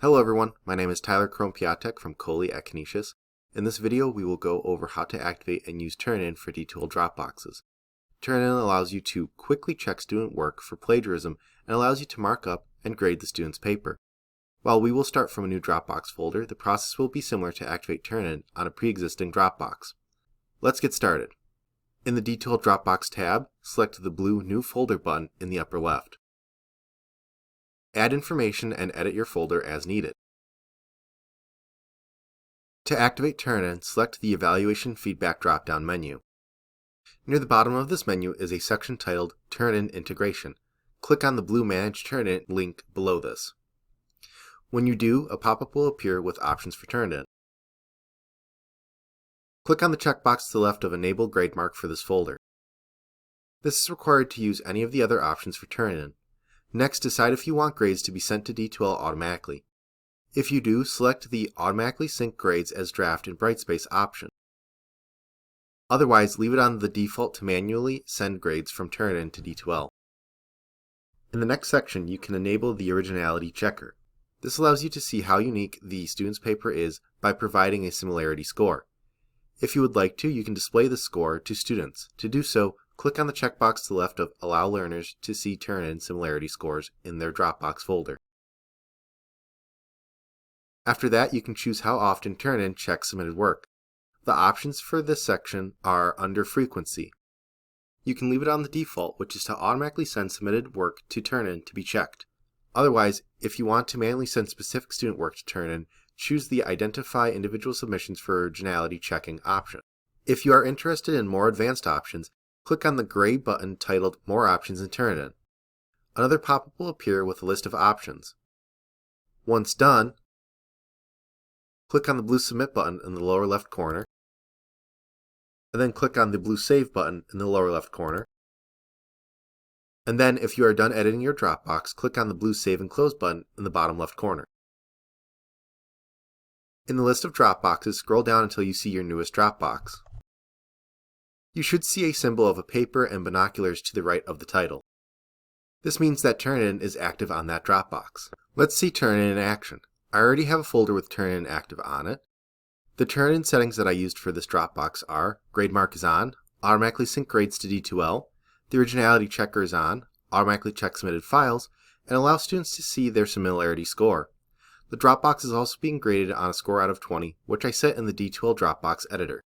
Hello everyone, my name is Tyler Krompiatek from Coley at Canisius. In this video we will go over how to activate and use Turnitin for D2L Dropboxes. Turnitin allows you to quickly check student work for plagiarism and allows you to mark up and grade the student's paper. While we will start from a new Dropbox folder, the process will be similar to activate Turnitin on a pre-existing Dropbox. Let's get started. In the D2L Dropbox tab, select the blue New Folder button in the upper left. Add information and edit your folder as needed. To activate Turnitin, select the Evaluation Feedback drop-down menu. Near the bottom of this menu is a section titled Turnitin Integration. Click on the blue Manage Turnitin link below this. When you do, a pop-up will appear with options for Turnitin. Click on the checkbox to the left of Enable Grade Mark for this folder. This is required to use any of the other options for Turnitin. Next, decide if you want grades to be sent to D2L automatically. If you do, select the Automatically Sync Grades as Draft in Brightspace option. Otherwise, leave it on the default to manually send grades from Turnitin to D2L. In the next section, you can enable the Originality Checker. This allows you to see how unique the student's paper is by providing a similarity score. If you would like to, you can display the score to students. To do so, click on the checkbox to the left of Allow Learners to see Turnitin similarity scores in their Dropbox folder. After that, you can choose how often Turnitin checks submitted work. The options for this section are under Frequency. You can leave it on the default, which is to automatically send submitted work to Turnitin to be checked. Otherwise, if you want to manually send specific student work to Turnitin, choose the Identify Individual Submissions for Originality Checking option. If you are interested in more advanced options, click on the gray button titled More Options in Turnitin. Another pop-up will appear with a list of options. Once done, click on the blue Submit button in the lower left corner, and then click on the blue Save button in the lower left corner. And then, if you are done editing your Dropbox, click on the blue Save and Close button in the bottom left corner. In the list of Dropboxes, scroll down until you see your newest Dropbox. You should see a symbol of a paper and binoculars to the right of the title. This means that Turnitin is active on that Dropbox. Let's see Turnitin in action. I already have a folder with Turnitin active on it. The Turnitin settings that I used for this Dropbox are Grade Mark is on, Automatically Sync Grades to D2L, the Originality Checker is on, Automatically Check Submitted Files, and allow students to see their similarity score. The Dropbox is also being graded on a score out of 20, which I set in the D2L Dropbox editor.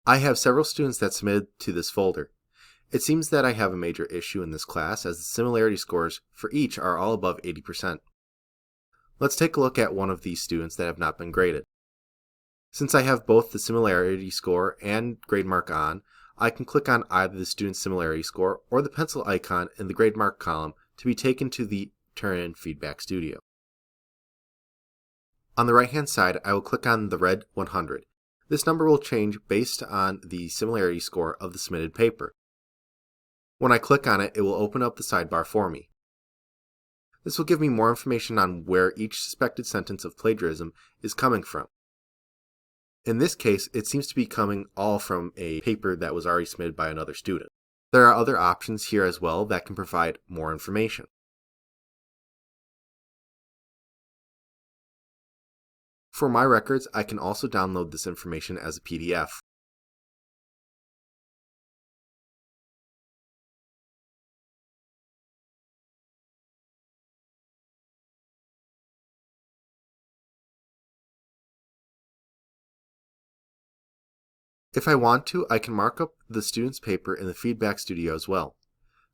I have several students that submitted to this folder. It seems that I have a major issue in this class as the similarity scores for each are all above 80%. Let's take a look at one of these students that have not been graded. Since I have both the similarity score and grade mark on, I can click on either the student's similarity score or the pencil icon in the grade mark column to be taken to the Turnitin Feedback Studio. On the right hand side, I will click on the red 100. This number will change based on the similarity score of the submitted paper. When I click on it, it will open up the sidebar for me. This will give me more information on where each suspected sentence of plagiarism is coming from. In this case, it seems to be coming all from a paper that was already submitted by another student. There are other options here as well that can provide more information. For my records, I can also download this information as a PDF. If I want to, I can mark up the student's paper in the Feedback Studio as well.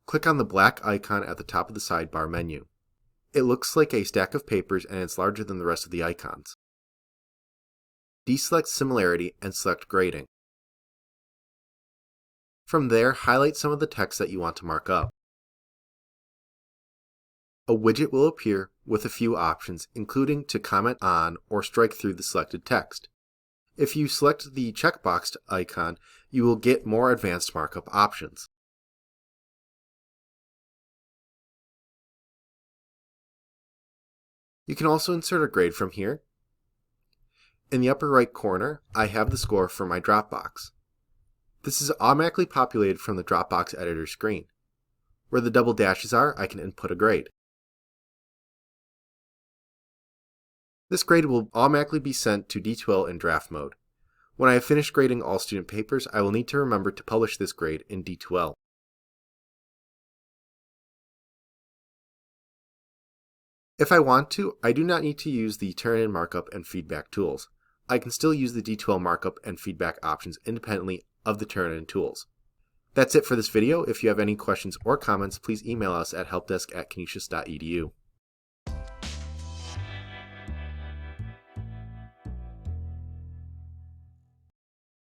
Click on the black icon at the top of the sidebar menu. It looks like a stack of papers and it's larger than the rest of the icons. Deselect Similarity and select Grading. From there, highlight some of the text that you want to mark up. A widget will appear with a few options, including to comment on or strike through the selected text. If you select the checkbox icon, you will get more advanced markup options. You can also insert a grade from here. In the upper right corner, I have the score for my Dropbox. This is automatically populated from the Dropbox editor screen. Where the double dashes are, I can input a grade. This grade will automatically be sent to D2L in draft mode. When I have finished grading all student papers, I will need to remember to publish this grade in D2L. If I want to, I do not need to use the Turnitin markup and feedback tools. I can still use the D2L markup and feedback options independently of the Turnitin tools. That's it for this video. If you have any questions or comments, please email us at helpdesk@canisius.edu.